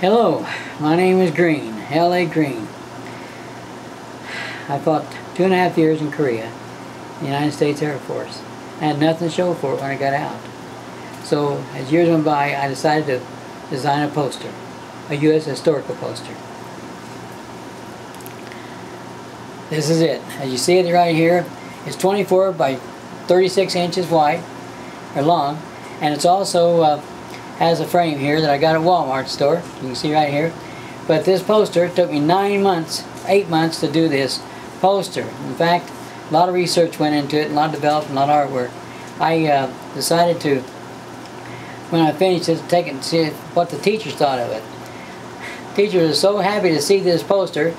Hello, my name is Green, L.A. Green. I fought 2.5 years in Korea, in the United States Air Force. I had nothing to show for it when I got out. So, as years went by, I decided to design a poster, a U.S. historical poster. This is it. As you see it right here, it's 24 by 36 inches wide, or long, and it's also has a frame here that I got at Walmart store. You can see right here. But this poster took me 8 months to do this poster. In fact, a lot of research went into it, a lot of development, a lot of artwork. I decided to, when I finished it, take it and see what the teachers thought of it. Teachers were so happy to see this poster.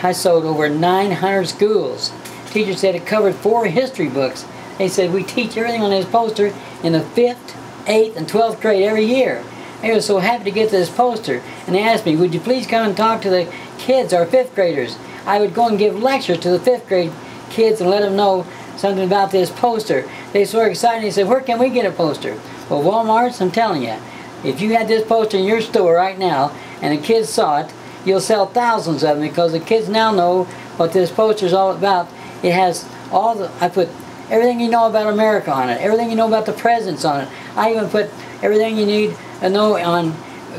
I sold over 900 schools. Teachers said it covered 4 history books. They said we teach everything on this poster in the 5th, 8th, and 12th grade every year. They were so happy to get this poster, and they asked me, would you please come and talk to the kids, our 5th graders? I would go and give lectures to the 5th grade kids and let them know something about this poster. They were so excited. They said, where can we get a poster? Well, Walmart's, I'm telling you, if you had this poster in your store right now and the kids saw it, you'll sell thousands of them, because the kids now know what this poster is all about. It has all the, I put everything you know about America on it, everything you know about the presidents on it. I even put everything you need to know on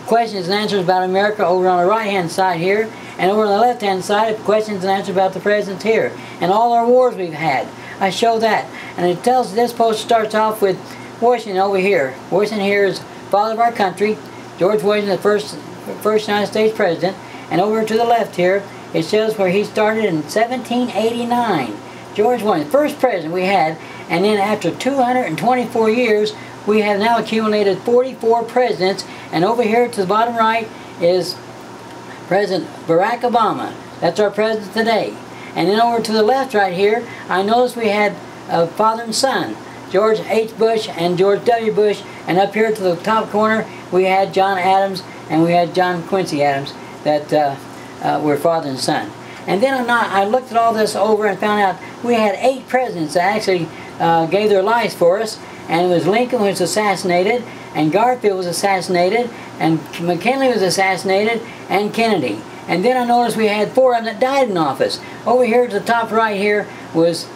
questions and answers about America over on the right hand side here, and over on the left hand side questions and answers about the presidents here, and all our wars we've had. I show that, and it tells, this poster starts off with Washington over here. Washington here is father of our country, George Washington, the first United States president, and over to the left here it shows where he started in 1789. George Washington, first president we had, and then after 224 years we have now accumulated 44 presidents, and over here to the bottom right is President Barack Obama. That's our president today. And then over to the left right here, I noticed we had father and son, George H. Bush and George W. Bush, and up here to the top corner we had John Adams and we had John Quincy Adams, that were father and son. And then I looked at all this over and found out we had 8 presidents that actually gave their lives for us. And it was Lincoln who was assassinated, and Garfield was assassinated, and McKinley was assassinated, and Kennedy. And then I noticed we had 4 of them that died in office. Over here to the top right here was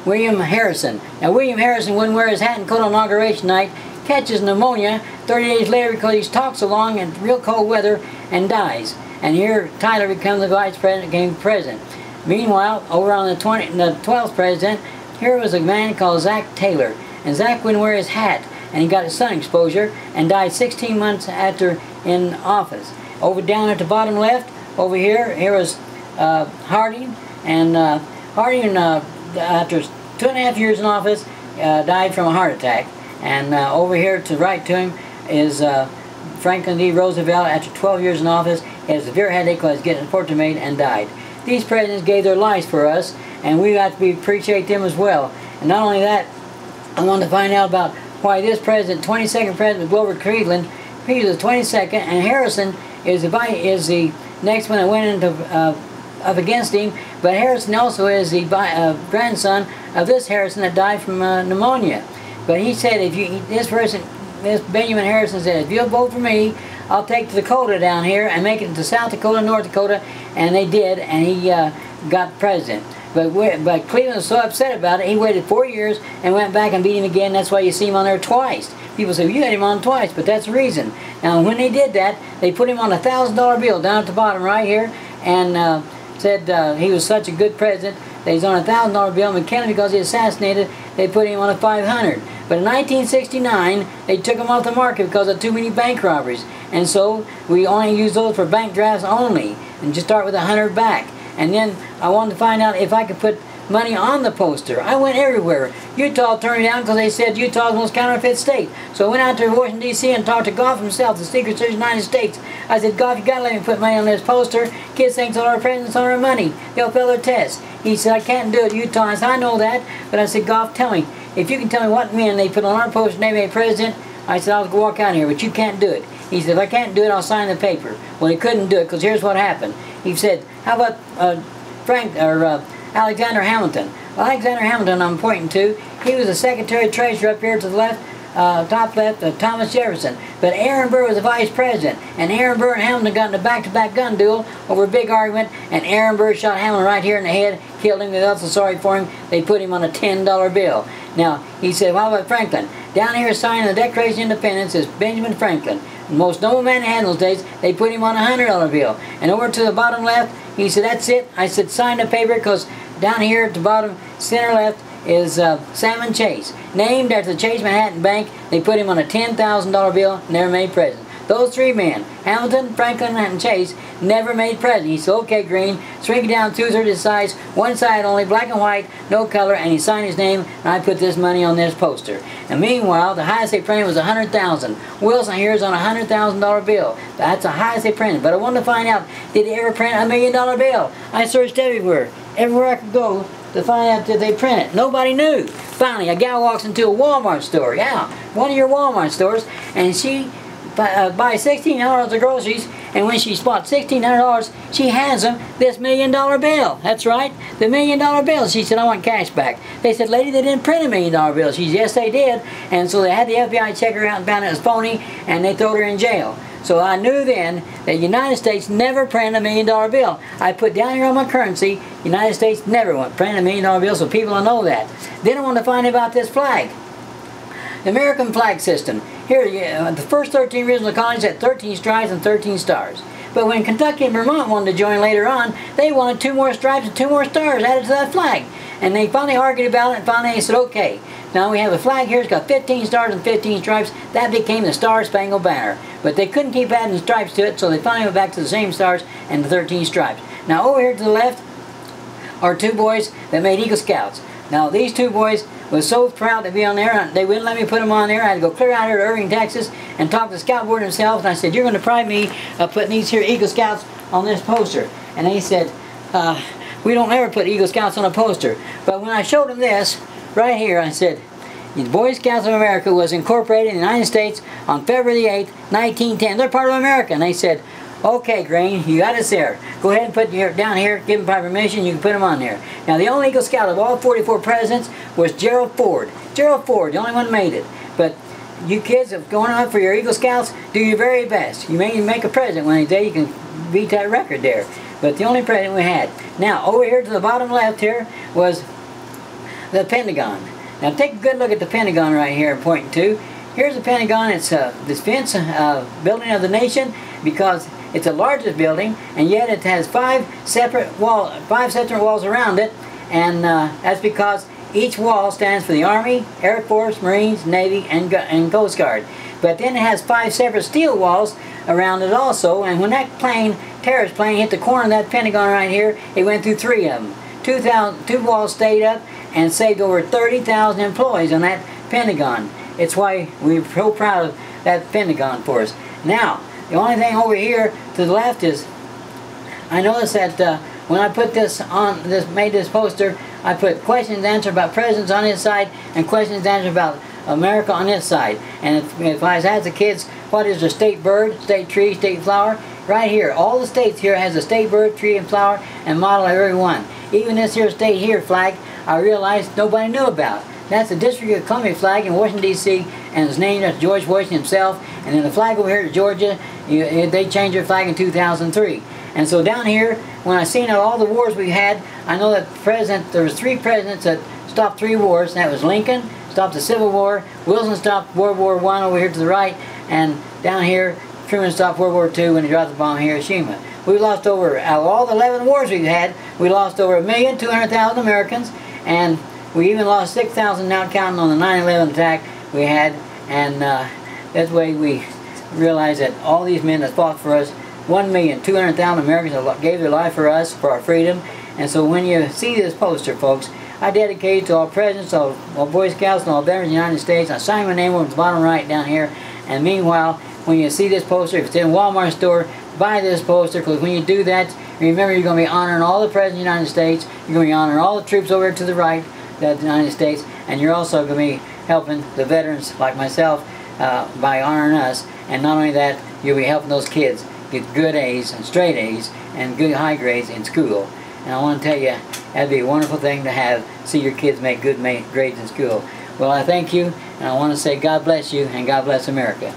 William Harrison. Now William Harrison wouldn't wear his hat and coat on inauguration night, catches pneumonia 30 days later because he talks so long in real cold weather and dies. And here Tyler becomes the vice president, became president. Meanwhile, over on the 12th president, here was a man called Zach Taylor. And Zach wouldn't wear his hat, and he got his sun exposure and died 16 months after in office. Over down at the bottom left, over here was Harding, and Harding after 2.5 years in office died from a heart attack. And over here to the right to him is Franklin D. Roosevelt. After 12 years in office, he had a severe headache while he was getting a portrait made and died. These presidents gave their lives for us, and we got to appreciate them as well. And not only that, I wanted to find out about why this president, 22nd president Grover Cleveland, he was the 22nd, and Harrison is the next one that went into up against him. But Harrison also is the grandson of this Harrison that died from pneumonia. But he said, this Benjamin Harrison said, if you'll vote for me, I'll take Dakota down here and make it to South Dakota, North Dakota, and they did, and he got president. But Cleveland was so upset about it, he waited 4 years and went back and beat him again. That's why you see him on there twice. People say, well, you had him on twice, but that's the reason. Now, when they did that, they put him on a $1,000 bill down at the bottom right here, and said he was such a good president that he's on a $1,000 bill. McKinley, because he assassinated, they put him on a $500. But in 1969, they took him off the market because of too many bank robberies. And so we only use those for bank drafts only, and just start with 100 back. And then I wanted to find out if I could put money on the poster. I went everywhere. Utah turned me down because they said Utah's the most counterfeit state. So I went out to Washington, D.C. and talked to Goff himself, the Secret Service of the United States. I said, Goff, you got to let me put money on this poster. Kids think all our presidents on our money. They'll fail their tests. He said, I can't do it, Utah. I said, I know that. But I said, Goff, tell me, if you can tell me what men they put on our poster and they made president, I said, I'll go walk out here, but you can't do it. He said, if I can't do it, I'll sign the paper. Well, he couldn't do it because here's what happened. He said, how about Alexander Hamilton? Well, Alexander Hamilton, I'm pointing to, he was the Secretary of Treasury up here to the left top left, Thomas Jefferson. But Aaron Burr was the vice president. And Aaron Burr and Hamilton got in a back-to-back gun duel over a big argument. And Aaron Burr shot Hamilton right here in the head, killed him. They felt so sorry for him, they put him on a $10 bill. Now, he said, what about Franklin? Down here signing the Declaration of Independence is Benjamin Franklin. The most noble man in those days, they put him on a $100 bill. And over to the bottom left, he said, that's it. I said, sign the paper, because down here at the bottom, center left, is Salmon Chase. Named after the Chase Manhattan Bank, they put him on a $10,000 bill, never made president. Those three men, Hamilton, Franklin, and Chase, never made president. He said, okay, Green, shrink it down 2/3 the size, one side only, black and white, no color, and he signed his name, and I put this money on this poster. And meanwhile, the highest they printed was $100,000. Wilson here is on a $100,000 bill. That's the highest they printed. But I wanted to find out, did they ever print a $1 million bill? I searched everywhere I could go to find out that they print it. Nobody knew. Finally, a gal walks into a Walmart store. Yeah, one of your Walmart stores, and she buys $1,600 of groceries, and when she bought $1,600, she hands them this $1 million bill. That's right, the $1 million bill. She said, I want cash back. They said, lady, they didn't print a $1 million bill. She said, yes, they did. And so they had the FBI check her out and found it was phony, and they threw her in jail. So I knew then that the United States never printed a $1 million bill. I put down here on my currency, United States never printed a $1 million bill, so people will know that. Then I want to find out about this flag. The American flag system. Here, the first 13 original colonies had 13 stripes and 13 stars. But when Kentucky and Vermont wanted to join later on, they wanted 2 more stripes and 2 more stars added to that flag. And they finally argued about it, and finally they said, okay, now we have a flag here, it's got 15 stars and 15 stripes. That became the Star-Spangled Banner. But they couldn't keep adding stripes to it, so they finally went back to the same stars and the 13 stripes. Now over here to the left are 2 boys that made Eagle Scouts. Now these 2 boys was so proud to be on there, they wouldn't let me put them on there. I had to go clear out here to Irving, Texas, and talk to the scout board himself, and I said, you're going to deprive me of putting these here Eagle Scouts on this poster. And they said, we don't ever put Eagle Scouts on a poster. But when I showed them this, right here, I said, the Boy Scouts of America was incorporated in the United States on February the 8th, 1910. They're part of America. And they said, okay, Green, you got us there. Go ahead and put your down here, give them by permission, you can put them on there. Now, the only Eagle Scout of all 44 presidents was Gerald Ford. Gerald Ford, the only one made it. But you kids, if going on for your Eagle Scouts, do your very best. You may make a president one day, you can beat that record there. But the only president we had. Now, over here to the bottom left here was the Pentagon. Now, take a good look at the Pentagon right here, pointing to. Here's the Pentagon. It's the defense building of the nation, because it's the largest building, and yet it has 5 separate walls around it, and that's because each wall stands for the Army, Air Force, Marines, Navy, and Coast Guard. But then it has 5 separate steel walls around it also, and when that terrorist plane hit the corner of that Pentagon right here, it went through 3 of them. 2 walls stayed up and saved over 30,000 employees on that Pentagon. It's why we're so proud of that Pentagon for us. Now, the only thing over here to the left is, I noticed that when I put this on, made this poster, I put questions and answers about presidents on this side and questions and answers about America on this side. And if I asked the kids, what is the state bird, state tree, state flower? Right here, all the states here has a state bird, tree, and flower, and model of every one. Even this here state here flag, I realized nobody knew about. That's the District of Columbia flag in Washington, D.C., and it's named after George Washington himself. And then the flag over here to Georgia, they changed their flag in 2003. And so down here, when I seen all the wars we had, I know that there was 3 presidents that stopped 3 wars. And that was Lincoln, stopped the Civil War, Wilson stopped World War I over here to the right, and down here, Truman stopped World War II when he dropped the bomb on Hiroshima. We lost over, out of all the 11 wars we've had, we lost over 1,200,000 Americans, and we even lost 6,000 now counting on the 9/11 attack we had, and that way we realized that all these men that fought for us, 1,200,000 Americans that gave their life for us, for our freedom. And so when you see this poster, folks, I dedicate it to all presidents, all Boy Scouts, and all veterans of the United States. I sign my name over the bottom right down here. And meanwhile, when you see this poster, if it's in a Walmart store, buy this poster, because when you do that, remember you're going to be honoring all the presidents of the United States. You're going to be honoring all the troops over to the right of the United States, and you're also going to be helping the veterans like myself by honoring us. And not only that, you'll be helping those kids get good A's and straight A's and good high grades in school. And I want to tell you, that'd be a wonderful thing to see your kids make good grades in school. Well, I thank you, and I want to say God bless you and God bless America.